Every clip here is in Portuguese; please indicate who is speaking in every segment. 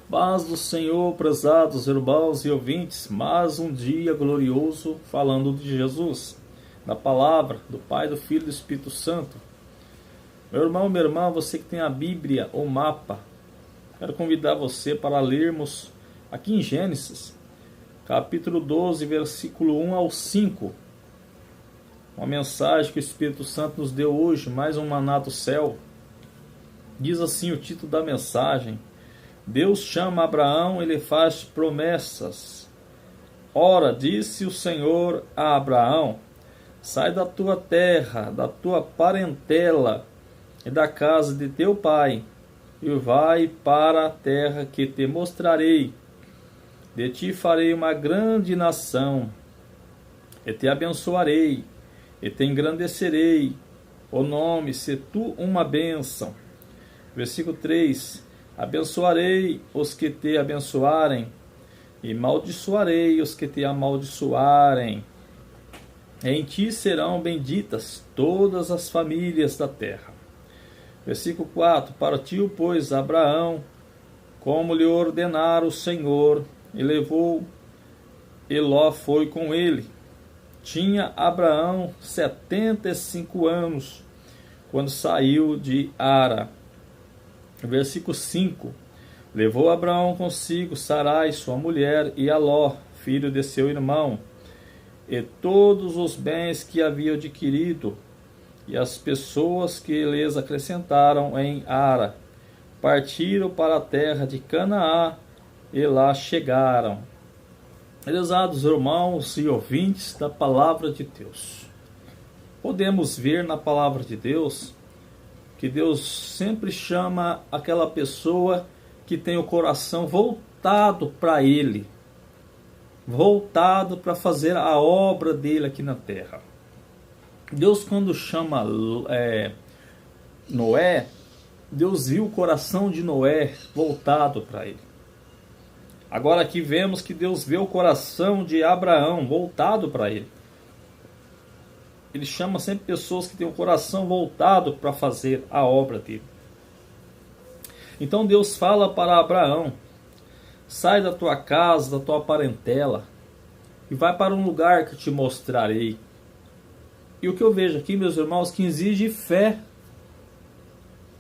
Speaker 1: Paz do Senhor, prezados irmãos e ouvintes, mais um dia glorioso falando de Jesus, da palavra, do Pai, do Filho e do Espírito Santo. Meu irmão, minha irmã, você que tem a Bíblia ou mapa, quero convidar você para lermos aqui em Gênesis, capítulo 12, versículo 1 ao 5. Uma mensagem que o Espírito Santo nos deu hoje, mais um maná do céu. Diz assim o título da mensagem: Deus chama Abraão e lhe faz promessas. Ora, disse o Senhor a Abraão: sai da tua terra, da tua parentela e da casa de teu pai, e vai para a terra que te mostrarei. De ti farei uma grande nação, e te abençoarei, e te engrandecerei o nome, se tu uma bênção. Versículo 3: abençoarei os que te abençoarem, e maldiçoarei os que te amaldiçoarem. Em ti serão benditas todas as famílias da terra. Versículo 4: partiu, pois, Abraão, como lhe ordenara o Senhor, e levou, e Ló foi com ele. Tinha Abraão 75 anos, quando saiu de Ara. Versículo 5: levou Abraão consigo Sarai, sua mulher, e a Ló, filho de seu irmão, e todos os bens que havia adquirido, e as pessoas que lhes acrescentaram em Ara. Partiram para a terra de Canaã, e lá chegaram. Prezados irmãos e ouvintes da palavra de Deus, podemos ver na palavra de Deus que Deus sempre chama aquela pessoa que tem o coração voltado para Ele, voltado para fazer a obra dele aqui na terra. Deus, quando chama Noé, Deus viu o coração de Noé voltado para Ele. Agora aqui vemos que Deus vê o coração de Abraão voltado para Ele. Ele chama sempre pessoas que têm o coração voltado para fazer a obra dele. Então Deus fala para Abraão: sai da tua casa, da tua parentela, e vai para um lugar que eu te mostrarei. E o que eu vejo aqui, meus irmãos, que exige fé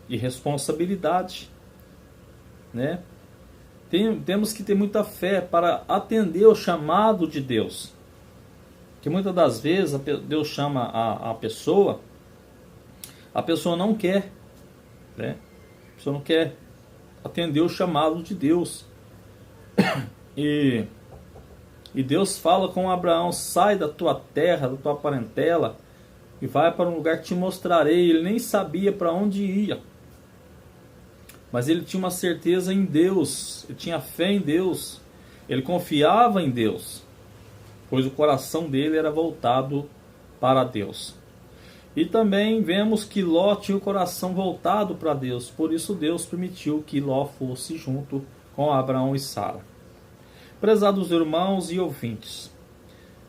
Speaker 1: e responsabilidade, né? Temos que ter muita fé para atender o chamado de Deus. Que muitas das vezes Deus chama a pessoa não quer, né? A pessoa não quer atender o chamado de Deus. E Deus fala com Abraão: sai da tua terra, da tua parentela, e vai para um lugar que te mostrarei. Ele nem sabia para onde ia, mas ele tinha uma certeza em Deus, ele tinha fé em Deus, ele confiava em Deus, pois o coração dele era voltado para Deus. E também vemos que Ló tinha o coração voltado para Deus, por isso Deus permitiu que Ló fosse junto com Abraão e Sara. Prezados irmãos e ouvintes,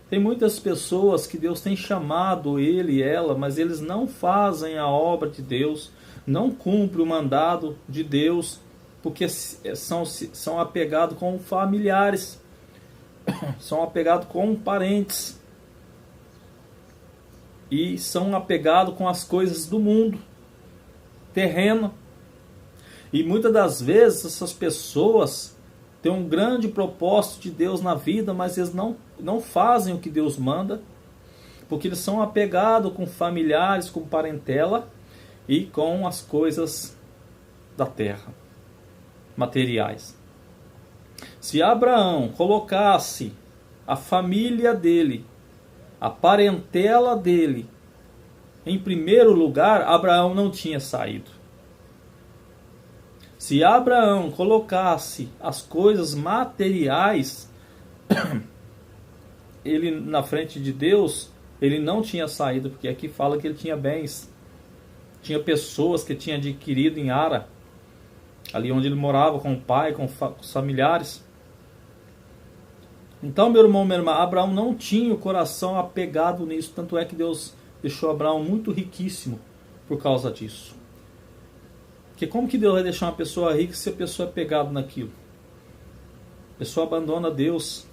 Speaker 1: tem muitas pessoas que Deus tem chamado ele e ela, mas eles não fazem a obra de Deus, não cumprem o mandado de Deus, porque são apegados com familiares, são apegados com parentes, e são apegados com as coisas do mundo terreno. E muitas das vezes essas pessoas têm um grande propósito de Deus na vida, mas eles não fazem o que Deus manda, porque eles são apegados com familiares, com parentela e com as coisas da terra, materiais. Se Abraão colocasse a família dele, a parentela dele, em primeiro lugar, Abraão não tinha saído. Se Abraão colocasse as coisas materiais ele na frente de Deus, ele não tinha saído, porque aqui fala que ele tinha bens, tinha pessoas que tinha adquirido em Ara, ali onde ele morava com o pai, com os familiares. Então, meu irmão, minha irmã, Abraão não tinha o coração apegado nisso. Tanto é que Deus deixou Abraão muito riquíssimo por causa disso. Porque como que Deus vai deixar uma pessoa rica se a pessoa é pegada naquilo? A pessoa abandona Deus.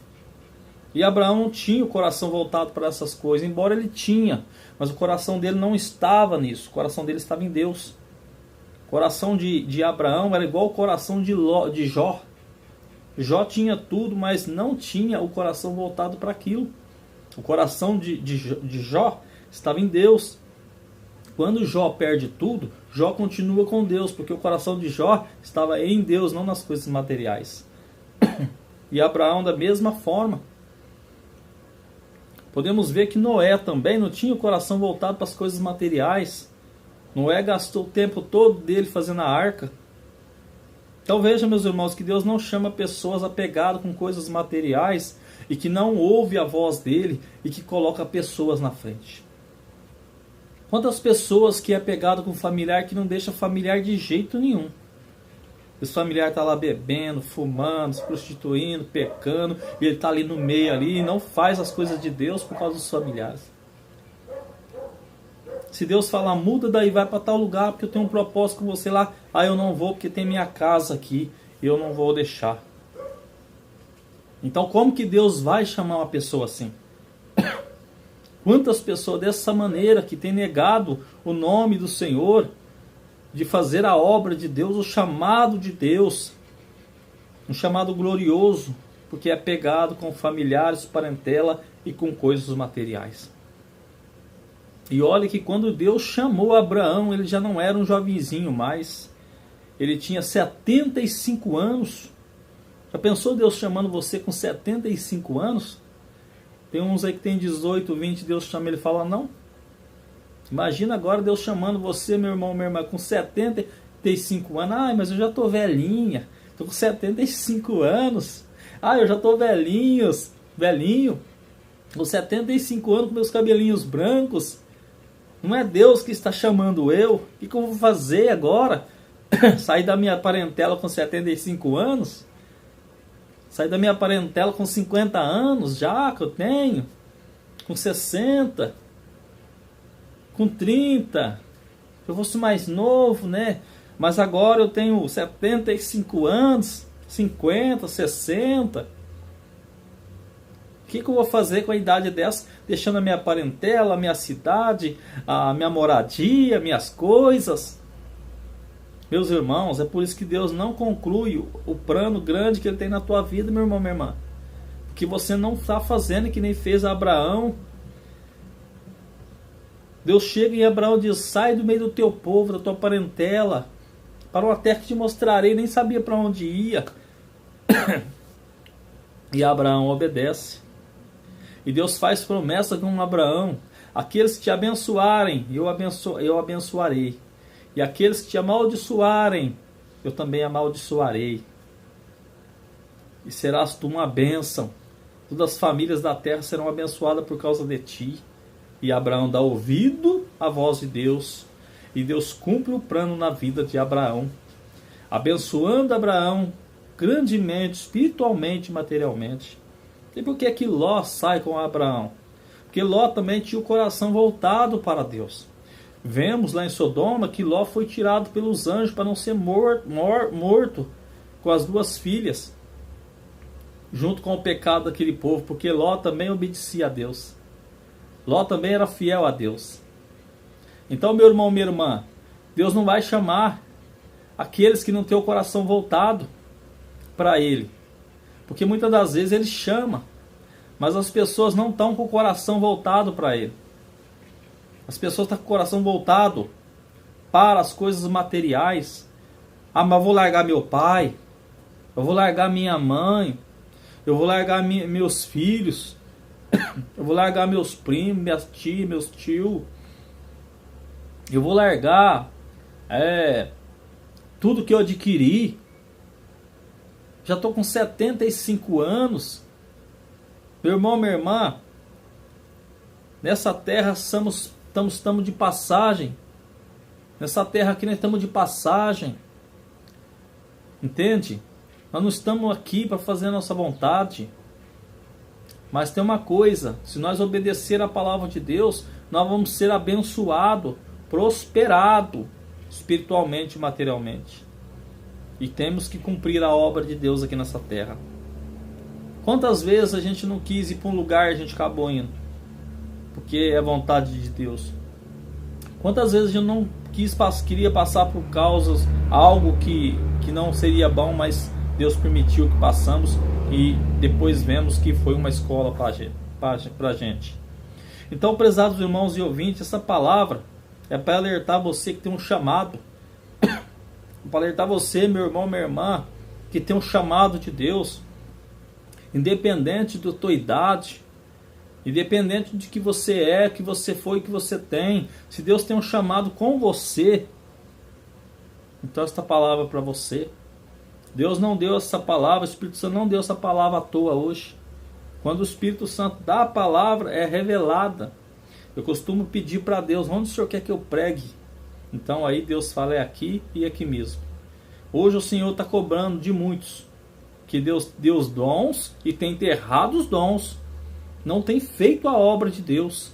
Speaker 1: E Abraão não tinha o coração voltado para essas coisas, embora ele tinha, mas o coração dele não estava nisso, o coração dele estava em Deus. O coração de Abraão era igual ao coração de Jó. Jó tinha tudo, mas não tinha o coração voltado para aquilo. O coração de Jó estava em Deus. Quando Jó perde tudo, Jó continua com Deus, porque o coração de Jó estava em Deus, não nas coisas materiais. E Abraão da mesma forma. Podemos ver que Noé também não tinha o coração voltado para as coisas materiais. Noé gastou o tempo todo dele fazendo a arca. Então veja, meus irmãos, que Deus não chama pessoas apegadas com coisas materiais e que não ouve a voz dele e que coloca pessoas na frente. Quantas pessoas que é apegado com familiar que não deixa familiar de jeito nenhum. Esse familiar está lá bebendo, fumando, se prostituindo, pecando, e ele está ali no meio ali e não faz as coisas de Deus por causa dos familiares. Se Deus falar, muda daí, vai para tal lugar porque eu tenho um propósito com você lá, eu não vou porque tem minha casa aqui e eu não vou deixar. Então como que Deus vai chamar uma pessoa assim? Quantas pessoas dessa maneira que têm negado o nome do Senhor, de fazer a obra de Deus, o chamado de Deus, um chamado glorioso, porque é pegado com familiares, parentela e com coisas materiais. E olha que quando Deus chamou Abraão, ele já não era um jovenzinho mais, ele tinha 75 anos. Já pensou Deus chamando você com 75 anos? Tem uns aí que tem 18, 20, Deus chama ele e fala não. Imagina agora Deus chamando você, meu irmão, minha irmã, com 75 anos. Mas eu já estou velhinha. Estou com 75 anos. Eu já estou velhinho. Com 75 anos, com meus cabelinhos brancos. Não é Deus que está chamando eu. O que eu vou fazer agora? Sair da minha parentela com 75 anos? Sair da minha parentela com 50 anos já que eu tenho? Com 60? Com 30, se eu fosse mais novo, né? Mas agora eu tenho 75 anos, 50, 60. O que eu vou fazer com a idade dessa? Deixando a minha parentela, a minha cidade, a minha moradia, minhas coisas. Meus irmãos, é por isso que Deus não conclui o plano grande que Ele tem na tua vida, meu irmão, minha irmã. Porque você não está fazendo que nem fez Abraão. Deus chega em Abraão e diz, sai do meio do teu povo, da tua parentela, para uma terra que te mostrarei, nem sabia para onde ia. E Abraão obedece. E Deus faz promessa com Abraão, aqueles que te abençoarem, eu abençoarei. E aqueles que te amaldiçoarem, eu também amaldiçoarei. E serás tu uma bênção. Todas as famílias da terra serão abençoadas por causa de ti. E Abraão dá ouvido à voz de Deus. E Deus cumpre o plano na vida de Abraão. Abençoando Abraão grandemente, espiritualmente e materialmente. E por que que Ló sai com Abraão? Porque Ló também tinha o coração voltado para Deus. Vemos lá em Sodoma que Ló foi tirado pelos anjos para não ser morto com as duas filhas. Junto com o pecado daquele povo. Porque Ló também obedecia a Deus. Ló também era fiel a Deus. Então, meu irmão, minha irmã, Deus não vai chamar aqueles que não têm o coração voltado para Ele. Porque muitas das vezes Ele chama, mas as pessoas não estão com o coração voltado para Ele. As pessoas estão com o coração voltado para as coisas materiais. Mas eu vou largar meu pai, eu vou largar minha mãe, eu vou largar meus filhos, eu vou largar meus primos, minhas tias, meus tios. Eu vou largar tudo que eu adquiri. Já estou com 75 anos. Meu irmão, minha irmã, nessa terra estamos de passagem. Nessa terra aqui nós estamos de passagem. Entende? Nós não estamos aqui para fazer a nossa vontade. Mas tem uma coisa, se nós obedecer a palavra de Deus, nós vamos ser abençoados, prosperados, espiritualmente e materialmente. E temos que cumprir a obra de Deus aqui nessa terra. Quantas vezes a gente não quis ir para um lugar e a gente acabou indo? Porque é vontade de Deus. Quantas vezes a gente não queria passar por causas, algo que não seria bom, mas Deus permitiu que passamos e depois vemos que foi uma escola para a gente. Então, prezados irmãos e ouvintes, essa palavra é para alertar você que tem um chamado, para alertar você, meu irmão, minha irmã, que tem um chamado de Deus, independente da tua idade, independente de que você é, que você foi, que você tem, se Deus tem um chamado com você, então esta palavra é para você. Deus não deu essa palavra, o Espírito Santo não deu essa palavra à toa hoje. Quando o Espírito Santo dá a palavra, é revelada. Eu costumo pedir para Deus, onde o Senhor quer que eu pregue? Então aí Deus fala, é aqui e aqui mesmo. Hoje o Senhor está cobrando de muitos, que Deus deu os dons e tem enterrado os dons, não tem feito a obra de Deus.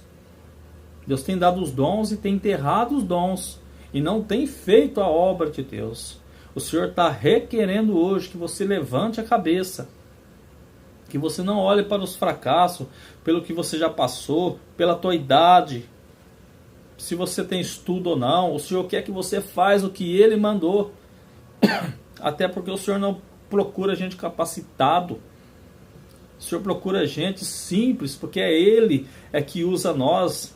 Speaker 1: Deus tem dado os dons e tem enterrado os dons, e não tem feito a obra de Deus. O Senhor está requerendo hoje que você levante a cabeça, que você não olhe para os fracassos, pelo que você já passou, pela tua idade, se você tem estudo ou não. O Senhor quer que você faça o que Ele mandou, até porque o Senhor não procura gente capacitado, o Senhor procura gente simples, porque é Ele que usa nós.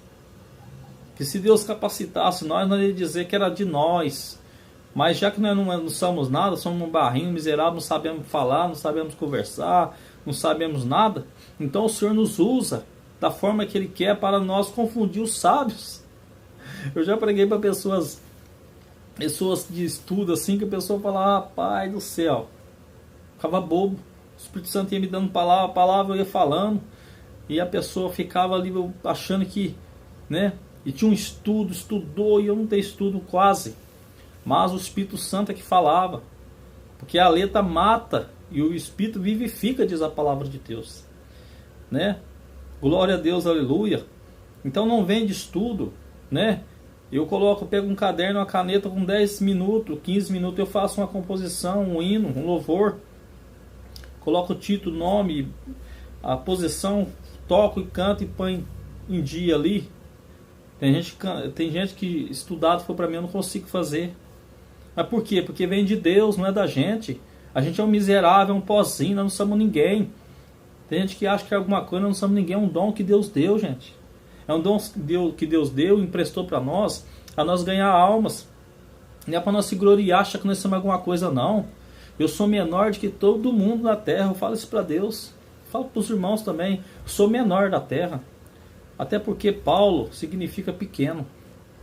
Speaker 1: Que se Deus capacitasse nós, não ia dizer que era de nós. Mas já que nós não somos nada, somos um barrinho miserável, não sabemos falar, não sabemos conversar, não sabemos nada, então o Senhor nos usa da forma que Ele quer para nós confundir os sábios. Eu já preguei para pessoas de estudo assim, que a pessoa falava, pai do céu, ficava bobo. O Espírito Santo ia me dando palavra, a palavra eu ia falando, e a pessoa ficava ali achando que, né, e tinha um estudo, estudou, e eu não tenho estudo quase. Mas o Espírito Santo é que falava. Porque a letra mata e o Espírito vivifica, diz a palavra de Deus. Né? Glória a Deus, aleluia. Então não vem de estudo, né? Eu pego um caderno, uma caneta com 10 minutos, 15 minutos, eu faço uma composição, um hino, um louvor. Coloco o título, o nome, a posição, toco e canto e põe em dia ali. Tem gente que estudado foi para mim, eu não consigo fazer. Mas por quê? Porque vem de Deus, não é da gente. A gente é um miserável, um pozinho, nós não somos ninguém. Tem gente que acha que é alguma coisa, nós não somos ninguém. É um dom que Deus deu, gente. É um dom que Deus deu, emprestou para nós, a nós ganhar almas. Não é para nós se gloriar, achar que nós somos alguma coisa, não. Eu sou menor do que todo mundo na terra. Eu falo isso para Deus. Eu falo para os irmãos também. Eu sou menor da terra. Até porque Paulo significa pequeno.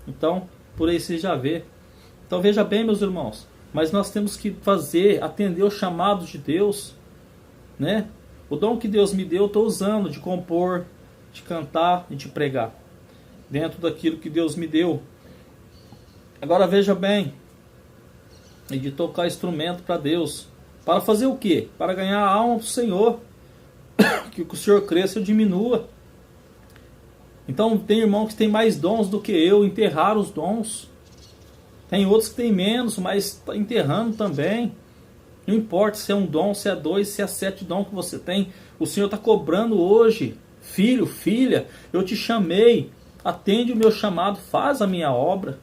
Speaker 1: Então, por aí você já vê. Então veja bem, meus irmãos, mas nós temos que atender os chamados de Deus, né? O dom que Deus me deu, eu estou usando de compor, de cantar e de pregar, dentro daquilo que Deus me deu. Agora veja bem, e de tocar instrumento para Deus, para fazer o quê? Para ganhar a alma do Senhor, que o Senhor cresça e diminua. Então tem irmão que tem mais dons do que eu, enterrar os dons. Tem outros que tem menos, mas está enterrando também. Não importa se é um dom, se é 2, se é 7 dons que você tem. O Senhor está cobrando hoje. Filho, filha, eu te chamei. Atende o meu chamado, faz a minha obra.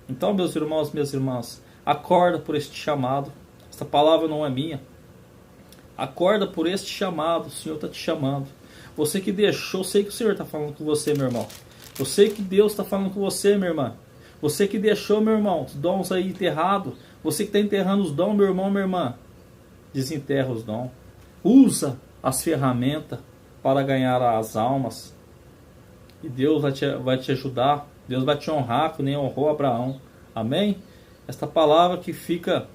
Speaker 1: Então, meus irmãos, minhas irmãs, acorda por este chamado. Esta palavra não é minha. Acorda por este chamado, o Senhor está te chamando. Você que deixou, eu sei que o Senhor está falando com você, meu irmão. Eu sei que Deus está falando com você, minha irmã. Você que deixou, meu irmão, os dons aí enterrados. Você que está enterrando os dons, meu irmão, minha irmã. Desenterra os dons. Usa as ferramentas para ganhar as almas. E Deus vai te ajudar. Deus vai te honrar, que nem honrou Abraão. Amém? Esta palavra que fica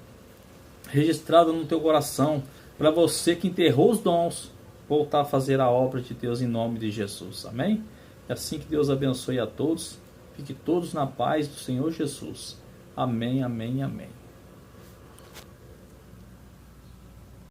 Speaker 1: registrada no teu coração. Para você que enterrou os dons, voltar a fazer a obra de Deus em nome de Jesus. Amém? É assim que Deus abençoe a todos. Fique todos na paz do Senhor Jesus. Amém, amém, amém.